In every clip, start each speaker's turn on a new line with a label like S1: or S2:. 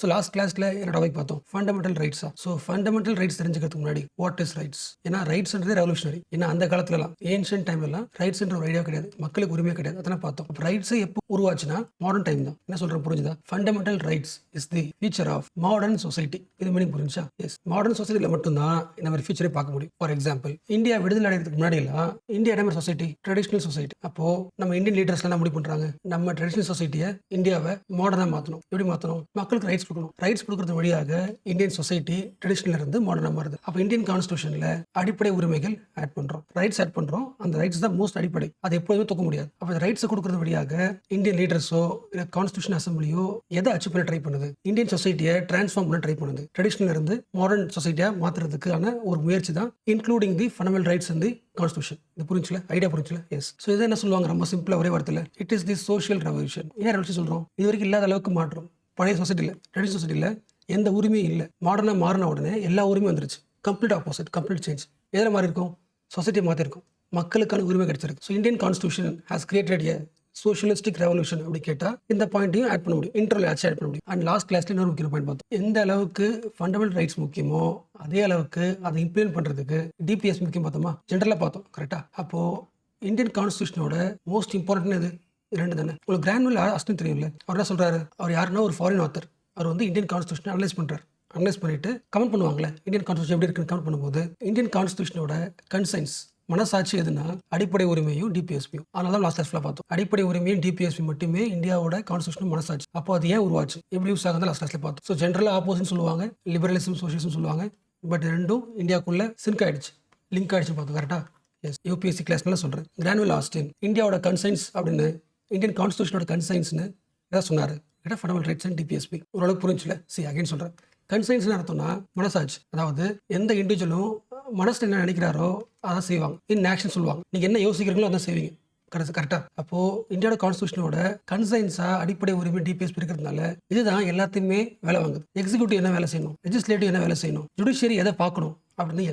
S1: So last கிளாஸ்ல என்ன topic பார்த்தோம்? ஃபண்டமெண்டல் ரைட்ஸா. ஸோ ஃபண்டமெண்டல் ரைட்ஸ் தெரிஞ்சுக்கிறதுக்கு முன்னாடி வாட் இஸ் ரைட்ஸ்? ஏன்னா ரைட்ஸ்ன்றதே ரெவல்யூஷனரி. ஏன்னா அந்த காலத்துலலாம் ஏன்ஷியன்ட் டைம்லலாம் ரைட்ஸ்ன்ற ஒரு ஐடியா கிடையாது, மக்களுக்கு உரிமை கிடையாது. அதெல்லாம் பார்த்தோம். அப்போ ரைட்ஸ் எப்போ உருவாச்சுன்னா மாடர்ன் டைம் தான். என்ன சொல்றேன் புரிஞ்சுதா? Fundamental rights is the feature of modern society. இது மீனிங் புரிஞ்சா? எஸ், மாடர்ன் சொசைட்டில மட்டும்தான் இந்த மாதிரி ஃபீச்சரே பார்க்க முடியும். ஃபார் எக்ஸாம்பிள், இந்தியா விடுதலை அடைகிறதுக்கு முன்னாடி எல்லாம் இந்தியா என்ன சொசைட்டி? Traditional society. அப்போ நம்ம இந்தியன் லீடர்ஸ் எல்லாம் முடிவு பண்றாங்க, நம்ம ட்ரெடிஷனல் சொசைட்டியை இந்தியாவை மாடர்னா மாற்றணும். எப்படி மாற்றணும்? மக்களுக்கு ரைட்ஸ் கொடுக்கணும். ரைட்ஸ் கொடுக்கறது வழியாக இந்தியன் சொசைட்டி ட்ரெடிஷனல் இருந்து மாடர்னா மாறுது. அப்போ இந்தியன் கான்ஸ்டியூஷன்ல அடிப்படை உரிமைகள் ஆட் பண்றோம், ரைட்ஸ் ஆட் பண்றோம். அந்த ரைட்ஸ் தான் மோஸ்ட் அடிப்படை, அது எப்போதுமே தூக்க முடியாது. அப்போ ரைட்ஸ் கொடுக்கறது வழியாக இந்தியன் லீடர்ஸோ இல்ல கான்ஸ்டியூஷன் அசம்பிளியோ எதை அச்சீவ் பண்ண ட்ரை பண்ணுது? இந்தியன் சொசைட்டியை டிரான்ஸ்ஃபார்ம் பண்ண ட்ரை பண்ணுது. ட்ரெடிஷனல் இருந்து மாடர்ன் சொசைட்டியா மாத்துறதுக்கான ஒரு முயற்சி தான் including the fundamental rights in the constitution. இது புரிஞ்சுல? ஐடியா புரிஞ்சுல? எஸ். ஸோ இதை என்ன சொல்லுவாங்க ரொம்ப சிம்பிளா ஒரே வார்த்தையில? It is the social revolution. ஏன் ரெவல்யூஷன் சொல்றோம்? இது வரைக்கும் இல்லாத அளவுக்கு மாற்றம். பழைய சொசைட்டியில், ட்ரெடிஷனல் சொசைட்டியில் எந்த உரிமையும் இல்லை. மாடர்னாக மாறின உடனே எல்லா உரிமையும் வந்துருச்சு. Complete opposite, complete change. எதில் மாறி இருக்கும்? சொசைட்டியை மாற்றிருக்கும், மக்களுக்கான உரிமை கிடைச்சிருக்கு. So Indian constitution has created a socialistic revolution. அப்படி கேட்டால் இந்த பாயிண்ட்டையும் ஆட் பண்ண முடியும், இன்டர்வியூ ஆட் பண்ண முடியும். அண்ட் லாஸ்ட் கிளாஸ்ல இன்னொரு முக்கிய பாயிண்ட் பார்த்தோம். எந்த அளவுக்கு ஃபண்டமெண்டல் ரைட்ஸ் முக்கியமோ அதே அளவுக்கு அதை இம்ப்ளிமெண்ட் பண்ணுறதுக்கு டிபிஎஸ் முக்கியம் பார்த்தோமா? ஜென்ரலாக பார்த்தோம், கரெக்டாக? அப்போது இந்தியன் கான்ஸ்டியூஷனோட மோஸ்ட் இம்பார்ட்டன்ட் இது ரெண்டு தானே. உங்களுக்கு கிரான்வெல் ஆஸ்டின் தெரியும்ல? அவர் என்ன சொல்றாரு? அவர் யாருன்னா ஒரு ஃபாரின் ஆத்தர். அவர் வந்து இந்தியன் கான்ஸ்டியூஷன் அனலைஸ் பண்றாரு. அனலைஸ் பண்ணிட்டு கமெண்ட் பண்ணுவாங்களே, இந்தியன் கான்ஸ்டியூஷன் எப்படி இருக்குன்னு கமெண்ட் பண்ணும்போது இந்தியன் கான்ஸ்டியூஷனோட கன்சைன்ஸ் மனசாட்சி எதுனா அடிப்படை உரிமையும் டிபிஎஸ்பியும். அதனால தான் லாஸ்ட் கிளாஸ்ல பார்த்தோம், அடிப்படை உரிமையும் டிபிஎஸ்பி மட்டுமே இந்தியாவோட கான்ஸ்டியூஷன் மனசாட்சி. அப்போ அது ஏன் உருவாச்சு, எப்படி யூஸ் ஆகுது லாஸ்ட் கிளாஸ்ல பார்த்தோம். ஸோ ஜென்ரலாக ஆப்போசிட் சொல்லுவாங்க, லிபரலிசம் சோசியலிசம் சொல்லுவாங்க. பட் ரெண்டும் இந்தியாவுக்குள்ள சிங்க் ஆயிடுச்சு, லிங்க் ஆயிடுச்சு பார்த்தோம், கரெக்டா? எஸ், யூபிஎஸ்சி கிளாஸ்னால சொல்றேன். கிரான்வெல் ஆஸ்டின் இந்தியாவோட கன்சைன்ஸ் அப்படின்னு இந்தியன் கான்ஸ்டியூஷனோட கன்சைன்ஸ்னு ஏதாவது சொன்னாரு. கேட்டால் ஃபண்டமெண்டல் ரைட்ஸ் அண்ட் டிபிஎஸ்பி. ஓரளவுக்கு புரிஞ்சுல? சரி, அகைன் சொல்கிறேன். கன்சைன்ஸ்னு அர்த்தம்னா மனசாட்சி. அதாவது எந்த இண்டிவிஜுவலும் மனசில் என்ன நினைக்கிறாரோ அதான் செய்வாங்க. இன் ஆக்ஷன் சொல்லுவாங்க. நீங்கள் என்ன யோசிக்கிறீங்களோ அதான் செய்வீங்க, கரெக்டாக? அப்போது இந்தியாவோட கான்ஸ்டியூஷனோட கன்சைன்ஸாக அடிப்படை உரிமை டிபிஎஸ்பி இருக்கிறதுனால இதுதான் எல்லாத்தையுமே வேலை வாங்குது. எக்ஸிக்யூட்டிவ் என்ன வேலை செய்யணும், லெஜிஸ்லேட்டிவ் என்ன வேலை செய்யணும், ஜுடிஷியரி எதை பார்க்கணும் அப்படின்னு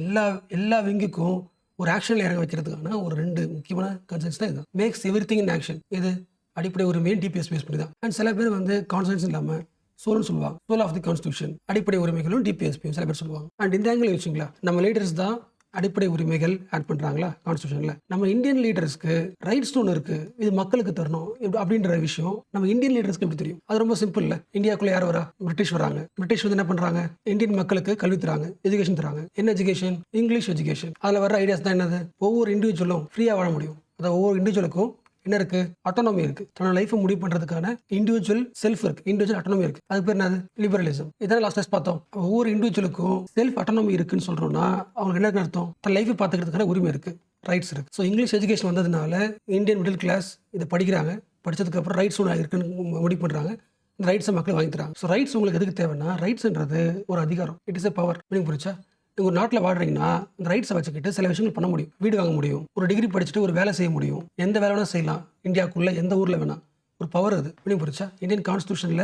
S1: எல்லா விங்குக்கும் ஒரு ஆக்ஷனில் இறங்க வைக்கிறதுக்கான ஒரு ரெண்டு முக்கியமான கன்சைன்ஸ் தான் இதுதான். Makes everything in action. இது அடிப்படை உரிமையை டிபிஎஸ் பேஸ் பண்ணி தான். அண்ட் சில பேர் வந்து கான்சன்ஸ் இல்லாமல் சோல்னு சொல்லுவாங்க. சோல் ஆஃப் தி கான்ஸ்டியூஷன், அடிப்படை உரிமைகளும் டிபிஎஸ்பியும் சில பேர் சொல்லுவாங்க. அண்ட் இந்த ஆங்கிள் வச்சுங்களா, நம்ம லீடர்ஸ் தான் அடிப்படை உரிமைகள் ஆட் பண்றாங்களா கான்ஸ்டியூஷன்ல? நம்ம இந்தியன் லீடர்ஸ்க்கு ரைட்ஸ் ஒன்று இருக்கு, இது மக்களுக்கு தரணும் அப்படின்ற விஷயம் நம்ம இந்தியன் லீடர்ஸ்க்கு எப்படி தெரியும்? அது ரொம்ப சிம்பிள் இல்லை. இந்தியாவுக்குள்ள யார் வரா? பிரிட்டிஷ் வராங்க. பிரிட்டிஷ் வந்து என்ன பண்றாங்க? இந்தியன் மக்களுக்கு கல்வி தராங்க, எஜுகேஷன் தராங்க. என்ன எஜுகேஷன்? English education. அதில் வர ஐடியாஸ் தான் என்னது? ஒவ்வொரு இண்டிவிஜுவலும் ஃப்ரீயாக வாழ முடியும். அதாவது ஒவ்வொரு இண்டிவிஜுவலுக்கும் என்ன இருக்கு? அட்டானமி இருக்கு. தன்னோட லைஃபை முடிவு பண்றதுக்கான இண்டிவிஜுவல் செல்ஃப் இருக்கு, இண்டிவிஜுவல் அட்டானமி இருக்கு. அதுக்கு பேர் என்னது? லிபரலிசம். இதான் லாஸ்ட் கிளாஸ் பார்த்தோம். ஒவ்வொரு இண்டிவிஜுவலுக்கும் செல்ஃப் அட்டானமி இருக்குன்னு சொல்றோம்னா அவங்களுக்கு என்ன அர்த்தம்? தன் லைஃபை பார்த்துக்கிறதுக்கான உரிமை இருக்கு, ரைட்ஸ் இருக்கு. ஸோ இங்கிலீஷ் எஜுகேஷன் வந்ததுனால இந்தியன் மிடில் கிளாஸ் இதை படிக்கிறாங்க. படிச்சதுக்கு அப்புறம் ரைட்ஸ் ஒன்று இருக்குன்னு முடிவு பண்றாங்க. இந்த ரைட்ஸை மக்கள் வாங்கி தராங்க. ஸோ ரைட்ஸ் உங்களுக்கு எதுக்கு தேவைன்னா, ரைட்ஸ்ன்றது ஒரு அதிகாரம், இட் இஸ் எ பவர். புரிச்சா? ஒரு நாட்டில் வாடுறீங்கன்னா இந்த ரைட்ஸை வச்சுக்கிட்டு சில விஷயங்கள் பண்ண முடியும். வீடு வாங்க முடியும், ஒரு டிகிரி படிச்சுட்டு ஒரு வேலை செய்ய முடியும், எந்த வேலை வேணா செய்யலாம் இந்தியாவுக்குள்ள, எந்த ஊரில் வேணா. ஒரு பவர் அது. புரிச்சா? இந்தியன் கான்ஸ்டியூஷனில்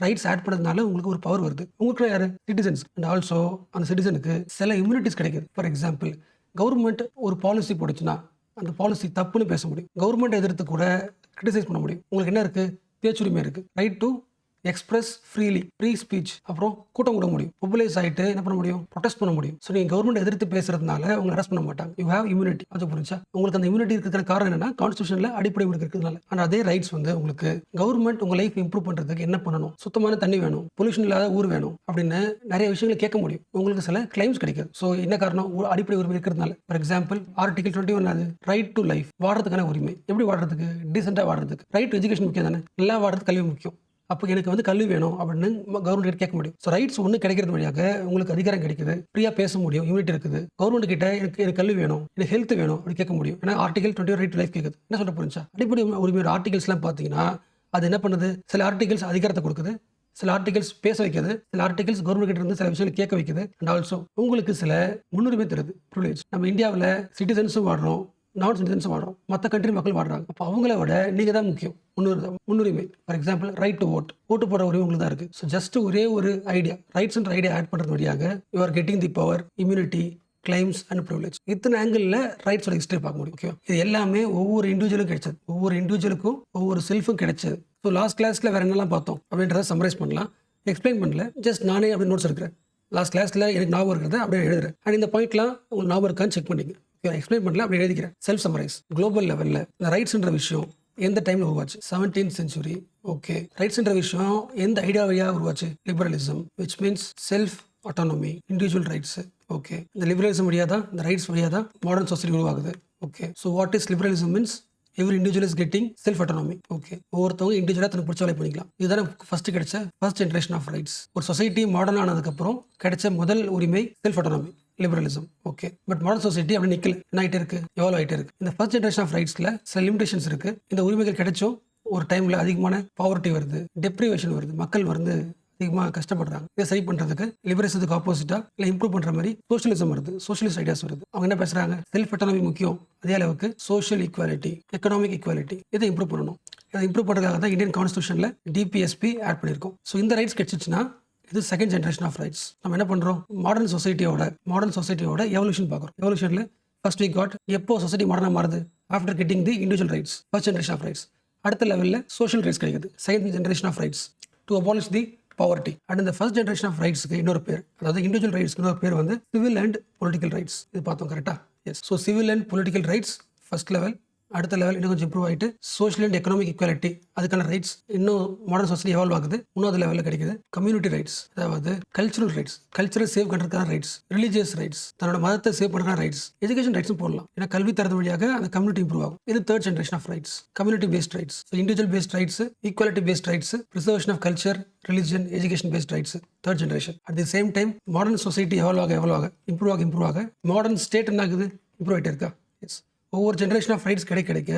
S1: ரைட்ஸ் ஆட் பண்ணதுனால உங்களுக்கு ஒரு பவர் வருது. உங்களுக்கு யாரு? சிட்டிசன்ஸ். அண்ட் ஆல்சோ அந்த சிட்டிசனுக்கு சில இம்யூனிட்டிஸ் கிடைக்குது. ஃபார் எக்ஸாம்பிள், கவர்மெண்ட் ஒரு பாலிசி போடுச்சுன்னா அந்த பாலிசி தப்புன்னு பேச முடியும். கவர்மெண்ட் எதிர்த்து கூட கிரிட்டிசைஸ் பண்ண முடியும். உங்களுக்கு என்ன இருக்கு? பேச்சுரிமை இருக்கு. Right to express freely, free speech. அப்புறம் கூட்டம் கூட முடியும். மொபிலைஸ் ஆகிட்டு என்ன பண்ண முடியும்? ப்ரொடெஸ்ட் பண்ண முடியும். ஸோ நீங்கள் கவர்மெண்ட் எதிர்த்து பேசுறதுனால உங்களை அரெஸ்ட் பண்ண மாட்டாங்க. You have immunity. அது புரிஞ்சா? உங்களுக்கு அந்த இம்யூனிட்டி இருக்கிற காரணம் என்னன்னா கான்ஸ்டியூஷன்ல அடிப்படை இருக்கிறதுனால. ஆனால் அதே ரைட்ஸ் வந்து உங்களுக்கு கவர்மெண்ட் உங்க லைஃப் இம்ப்ரூவ் பண்றதுக்கு என்ன பண்ணணும்? சுத்தமான தண்ணி வேணும், பொல்யூஷன் இல்லாத ஊர் வேணும் அப்படின்னு நிறைய விஷயங்களை கேட்க முடியும். உங்களுக்கு சில கிளைம்ஸ் கிடைக்கும். ஸோ என்ன காரணம்? அடிப்படை உரிமை இருக்கிறதுனால. ஃபார் எக்ஸாம்பிள், ஆர்டிகல் 21 அது ரைட் டு லைஃப், வாடுறதுக்கான உரிமை. எப்படி வாடுறதுக்கு? டீசெண்டாக வாடுறதுக்கு. ரைட் டு எஜுகேஷன் முக்கியம் தானே? நல்லா வாடுறது கல்வி முக்கியம். அப்போ எனக்கு வந்து கல்வி வேணும் அப்படின்னு கவர்மெண்ட் கேட்க முடியும். ஸோ ரைட்ஸ் ஒன்று கிடைக்கிறது வழியாக உங்களுக்கு அதிகாரம் கிடைக்குது, ஃப்ரீயாக பேச முடியும், யூனிட்டி இருக்குது. கவர்மெண்ட் கிட்ட எனக்கு கல்வி வேணும், எனக்கு ஹெல்த் வேணும் அப்படி கேட்க முடியும். ஏன்னா ஆர்டிகல் 21 ரைட் டு லைஃப் கேட்குது. என்ன சொல்ல புரிஞ்சா? அடிப்படை உரிமையோட ஆர்டிகல்ஸ்லாம் பார்த்தீங்கன்னா அது என்ன பண்ணுது? சில ஆர்டிகல்ஸ் அதிகாரத்தை கொடுக்குது, சில ஆர்டிகல்ஸ் பேச வைக்குது, சில ஆர்டிகல்ஸ் கவர்மெண்ட் கிட்ட இருந்து சில விஷயங்கள் கேட்க வைக்குது. அண்ட் ஆல்சோ உங்களுக்கு சில முன்னுரிமை தருது, ப்ரிவிலேஜ். நம்ம இந்தியாவில் சிட்டிசன்ஸும் வாடுறோம், நான் சிட்டிசன்ஸும் வாடுறோம், மற்ற கண்ட்ரி மக்கள் வாடுறாங்க. அப்போ அவங்கள விட நீங்கள் தான் முக்கியம், முன்னுரிமை. ஃபார் எக்ஸாம்பிள், ரைட் டு ஓட்டு போடுற உரிமை உங்களுக்கு தான் இருக்குது. ஸோ ஜஸ்ட் ஒரே ஒரு ஐடியா, ரைட்ஸ்ன்ற ஐடியா ஆட் பண்ணுறது வழியாக you are getting the power, immunity, claims and privilege. இத்தனை ஆங்கிளில் ரைட்ஸோட ஹிஸ்டரி பார்க்க முடியும். ஓகே, இது எல்லாமே ஒவ்வொரு இண்டிவிஜுவலும் கிடைச்சது, ஒவ்வொரு இண்டிவிஜுவலுக்கும் ஒவ்வொரு செல்ஃபும் கிடைச்சது. ஸோ லாஸ்ட் கிளாஸில் வேறு என்னெல்லாம் பார்த்தோம் அப்படின்றத சம்மரைஸ் பண்ணலாம். எக்ஸ்பிளைன் பண்ணல, ஜஸ்ட் நானே அப்படி நோட்ஸ் எடுக்கிறேன். லாஸ்ட் கிளாஸில் எனக்கு ஞாபகம் இருக்கிறத அப்படியே எழுதுறேன். அண்ட் இந்த பாயிண்ட்லாம் உங்களுக்கு ஞாபகம் இருக்கான்னு செக் பண்ணிங்க. எக்ஸ்பிளைன் பண்ணல அப்படி எழுதிக்கிறேன். Self summarise. குளோபல் லெவலில் இந்த ரைட்ஸ்ன்ற விஷயம் எந்த டைமில் உருவாச்சு? 17th century. ஓகே, ரைட்ஸ்ன்ற விஷயம் எந்த ஐடியா வழியாக உருவாச்சு? Liberalism, which means self autonomy, individual rights. Okay, இந்த லிபரலிசம் வழியாக தான், இந்த ரைட்ஸ் வழியாக தான் மாடர்ன் சொசைட்டி உருவாகுது. Okay, so what is liberalism means every individual is getting self autonomy. Okay, ஒவ்வொருத்தவங்க இண்டிவிஜுவலாக தனக்கு பிடிச்ச வேலை பண்ணிக்கலாம். இதுதான் ஃபர்ஸ்ட் கிடைச்ச ஃபர்ஸ்ட் ஜென்ரேஷன் ஆஃப் ரைட்ஸ். ஒரு சொசைட்டி மாடர்ன் ஆனதுக்கப்புறம் கிடைச்ச முதல் உரிமை self autonomy, liberalism. Okay, but modern society அப்படி நிற்கல, என்ன ஆகிட்டே இருக்கு, எவ்வளோ ஆகிட்டே இருக்கு. இந்த ஃபர்ஸ்ட் ஜென்ரேஷன் ஆஃப் ரைட்ஸில் சில லிமிடேஷன்ஸ் இருக்கு. இந்த உரிமைகள் கிடைச்சும் ஒரு டைமில் அதிகமான பாவர்ட்டி வருது, டெப்ரிவேஷன் வருது, மக்கள் வந்து அதிகமாக கஷ்டப்படுறாங்க. இதை சரி பண்ணுறதுக்கு லிபரலிசத்துக்கு ஆப்போசிட்டாக இல்லை இம்ப்ரூவ் பண்ணுற மாதிரி சோஷியலிசம் வருது, சோஷியலிஸ்ட் ஐடியாஸ் வருது. அவங்க என்ன பேசுகிறாங்க? செல்ஃப் அட்டானமி முக்கியம், அதே அளவுக்கு சோஷியல் ஈக்குவாலிட்டி, எக்கனாமிக் ஈக்குவாலிட்டி, இதை இம்ப்ரூவ் பண்ணணும். இதை இம்ப்ரூவ் பண்ணுறதுக்காக தான் இந்தியன் கான்ஸ்டியூஷனில் டிபிஎஸ்பி ஆட் பண்ணியிருக்கோம். ஸோ இந்த ரைட்ஸ் கிடைச்சிச்சுன்னா இது செகண்ட் ஜென்ரேஷன் ஆஃப் ரைட்ஸ். நம்ம என்ன பண்ணுறோம்? மாடர்ன் சொசைட்டியோட எவல்யூஷன் பார்க்குறோம். எவல்யூஷனில் ஃபர்ஸ்ட் வீக் காட் எப்போ சொசைட்டி மாடர்னாக மாறுது? After getting the individual rights, first generation of rights. அடுத்த லெவலில் சோஷியல் ரைட்ஸ் கிடைக்குது, second generation of rights to abolish the poverty. And இந்த ஃபர்ஸ்ட் ஜென்ரேஷன் ஆஃப் ரைட்ஸ்க்கு இன்னொரு பேர், அதாவது இண்டிவிஜுவல் ரைட்ஸ்க்கு இன்னொரு பேர் வந்து சிவில் அண்ட் பொலிட்டிக்கல் ரைட்ஸ். இது பார்த்தோம் கரெக்டாக? Yes. So civil and political rights first level. அடுத்த லெவல் இன்னும் கொஞ்சம் இம்ப்ரூவ் ஆகிட்டு சோஷியல் அண்ட் எக்கனாமிக் ஈக்குவாலிட்டி, அதுக்கான ரைட்ஸ் இன்னும் மாடர்ன் சொசைட்டி எவால்வ் ஆகுது. மூணாவது லெவலில் கிடைக்குது கம்யூனிட்டி ரைட்ஸ், அதாவது கல்ச்சுரல் ரைட்ஸ், கல்ச்சரை சேவ் பண்ணுறதுக்கான ரைட்ஸ், ரிலீஜியஸ் ரைட்ஸ், தன்னோட மதத்தை சேவ் பண்ணுறதுக்கான ரைட்ஸ், எஜுகேஷன் ரைட்ஸும் போடலாம். ஏன்னா கல்வி தரது வழியாக அந்த கம்யூனிட்டி இம்ப்ரூவ் ஆகும். இது third generation of rights, community based rights. So individual based rights, equality based rights, preservation of culture, religion, education based rights, third generation. At the same time modern society evolve ஆக improve ஆக modern state என்ன ஆகுது? Improve ஆகிட்டே இருக்கா? Yes. ஒவ்வொரு generation of rights கிடைக்க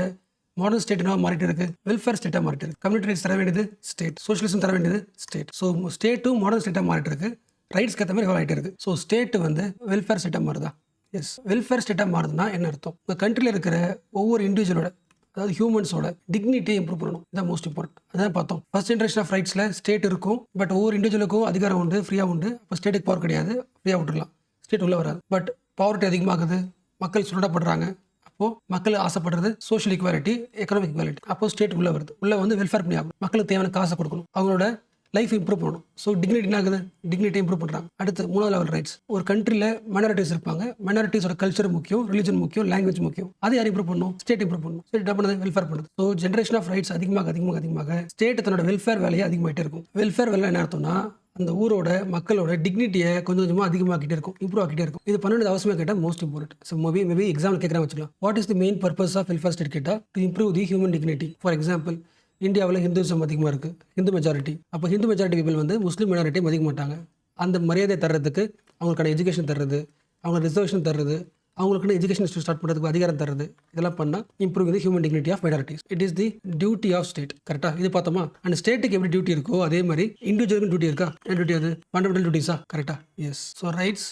S1: modern state என்ன மாறிட்டு இருக்கு? வெல்ஃபேர் ஸ்டேட்டாக மாறிட்டு இருக்கு. கம்யூனிட்டி ரைட்ஸ் தர வேண்டியது ஸ்டேட், சோஷியலிசம் தர வேண்டியது ஸ்டேட். ஸோ ஸ்டேட்டும் மாடர்ன் ஸ்டேட்டாக மாறிட்டு இருக்கு, ரைட்ஸ்க்கு ஏற்ற மாதிரி எவ்வளோ ஆகிட்டு இருக்கு. ஸோ ஸ்டேட் வந்து வெல்ஃபேர் ஸ்டேட்டாக மாறுதா? எஸ். வெல்ஃபேர் ஸ்டேட்டாக மாறுதுன்னா என்ன அர்த்தம்? உங்கள் கண்ட்ரியில் இருக்கிற ஒவ்வொரு இண்டிவிஜுவலோட, அதாவது ஹியூமன்ஸோட டிக்னிட்டியை இம்ப்ரூவ் பண்ணணும். இதான் மோஸ்ட் இம்பார்ட்டன்ட். அதான் பார்த்தோம். ஃபர்ஸ்ட் ஜென்ரேஷன் ஆஃப் ரைட்ஸில் ஸ்டேட் இருக்கும், பட் ஒவ்வொரு இண்டிவிஜுவலுக்கும் அதிகாரம் உண்டு, ஃப்ரீயாக உண்டு. அப்போ ஸ்டேட்டுக்கு பவர் கிடையாது, ஃப்ரீயாக விட்டுடலாம், ஸ்டேட் உள்ளே வராது. பட் பாவர்ட்டி அதிகமாகுது, மக்கள் சுரண்டப்படுறாங்க. அப்போது மக்கள் ஆசைப்படுறது சோஷியல் ஈக்குவாலிட்டி, எக்கனாமிக் ஈக்குவாலிட்டி. அப்போ ஸ்டேட் உள்ளே வருது, உள்ளே வந்து வெல்ஃபேர் பண்ணி ஆகணும், மக்களுக்கு தேவையான காசை கொடுக்கணும், அவங்களோட லைஃப் இம்ப்ரூவ் பண்ணணும். ஸோ டிக்னிட்டி என்ன ஆகுது? டிக்னிட்டி இம்ப்ரூவ் பண்ணுறாங்க. அடுத்து மூணாவது லெவல் ரைட்ஸ். ஒரு கண்ட்ரியில் மைனாரிட்டிஸ் இருப்பாங்க, மைனாரிட்டிஸோட கல்ச்சர் முக்கியம், ரிலிஜன் முக்கியம், லாங்குவேஜ் முக்கியம். அதை யார் இம்ப்ரூவ் பண்ணணும்? ஸ்டேட் இம்ப்ரூவ் பண்ணணும். ஸ்டேட் என்ன பண்ணுது? வெல்ஃபேர் பண்ணுது. ஸோ ஜென்ரேஷன் ஆஃப் ரைட்ஸ் அதிகமாக ஸ்டேட் தன்னோட வெல்ஃபேர் வேலையை அதிகமாகிட்டே இருக்கும். வெல்ஃபேர் வேலை என்ன அர்த்தம்னா அந்த ஊரோட மக்களோட டிக்னிட்டியை கொஞ்சம் கொஞ்சமாக அதிகமாகிட்டே இருக்கும், இம்ப்ரூவ் ஆகிட்டே இருக்கும். இது பண்ணது அவசியமாக கேட்டால் most important. So maybe example கேட்குறேன் வச்சுக்கலாம். What is the main purpose of welfare state கேட்டால் to improve the human dignity. For example, இந்தியாவில் ஹிந்துசம் அதிகமாக இருக்குது, ஹிந்து மெஜாரிட்டி. அப்போ ஹிந்து மெஜாரிட்டி பீப்பிள் வந்து முஸ்லீம் மைனாரிட்டியை மதிக்க மாட்டாங்க. அந்த மரியாதை தர்றதுக்கு, அவங்களுக்கான எஜுகேஷன் தர்றது, அவங்க ரிசர்வேஷன் தர்றது, அவங்களுக்குன்னு எஜுகேஷன் ஸ்டார்ட் பண்ணுறதுக்கு அதிகாரம் தர்றது, இதெல்லாம் பண்ணால் improve the human dignity of minorities. It is the duty of state. கரெக்டாக? இது பார்த்தோமா? அந்த ஸ்டேட்டுக்கு எப்படி டியூட்டி இருக்கோ அதே மாதிரி இண்டிவிஜுவலுக்கு டியூட்டி இருக்கா? என்ன டியூட்டி அது? ஃபண்டமெண்டல் டியூட்டிஸா? கரெக்டாக? Yes. So rights,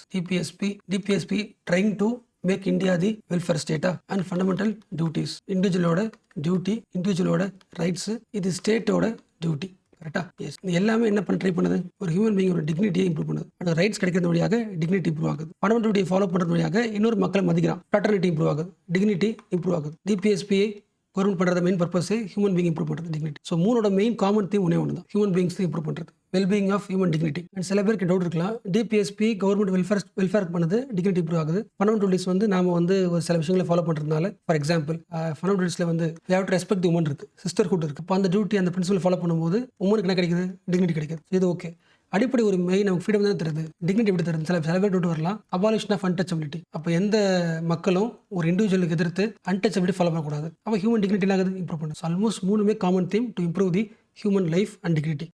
S1: DPSP trying to make India the welfare ஸ்டேட்டா அண்ட் ஃபண்டமெண்டல் டியூட்டிஸ். இண்டிவிஜுவலோட டியூட்டி, இண்டிவிஜுவலோட ரைட்ஸ், இது ஸ்டேட்டோட டியூட்டி. கரெக்டா? எஸ். இது எல்லாமே என்ன பண்ண ட்ரை பண்ணுது? ஒரு ஹியூமன் பீங்கோட டிக்னிட்டியை இம்ப்ரூவ் பண்ணுது. அந்த ரைட்ஸ் கிடைக்கிறது வழியாக டிக்னிட்டி இம்ப்ரூவ் ஆகுது. ஃபண்டமெண்டல் டியூட்டியை ஃபாலோ பண்ணுறது வழியாக இன்னொரு மக்களை மதிக்கிறான், ஃப்ராட்டர்னிட்டி இம்ப்ரூவ் ஆகுது, டிக்னிட்டி இம்ப்ரூவ் ஆகுது. டிபிஎஸ்பியை கவர்மெண்ட் பண்ணுறது மெயின் பர்பஸே ஹியூமன் பீங் இம்ப்ரூவ் பண்ணுறது, டிக்னிட்டி. ஸோ மூணோட மெயின் காமன் தீம் ஒன்று தான், ஹியூமன் பீங்ஸ் இம்ப்ரூவ் பண்ணுறது, wellbeing of human dignity. And சில பேருக்கு டவுட் இருக்கலாம், டிபிஎஸ்பி கவர்மெண்ட் வெல்ஃபேர் பண்ணுது, டிக்னிட்டி இம்ப்ரூவ் ஆகுது. ஃபண்டமெண்டல் டியூட்டிஸ் வந்து நாம வந்து ஒரு சில விஷயங்களை ஃபாலோ பண்ணுறதுனால, ஃபார் எக்ஸாம்பிள் ஃபண்டமெண்டல் டியூட்டிஸில் வந்து we have to respect the woman இருக்கு, சிஸ்டர்ஹுட் இருக்கு. அப்போ அந்த டியூட்டி, அந்த பிரின்சிபல் ஃபாலோ பண்ணும்போது உமனுக்கு என்ன கிடைக்குது? டிக்னிட்டி கிடைக்குது. இது ஓகே. அடிப்படை ஒரு மெயின் நமக்கு ஃப்ரீடம் தான் தருது, டிக்னிட்டி எப்படி தருது? சில பேர் டவுட் வரலாம். Abolition of untouchability. அப்போ எந்த மக்களும் ஒரு இண்டிவிஜுவலுக்கு எதிர்த்து அன்டச்சபிலிட்டி ஃபாலோ பண்ணக்கூடாது. அப்போ ஹியூமன் டிக்னிட்டி ஆகுது, இம்ப்ரூவ் பண்ணுது. ஆல்மோஸ்ட் மூணுமே common theme to improve the human life and dignity.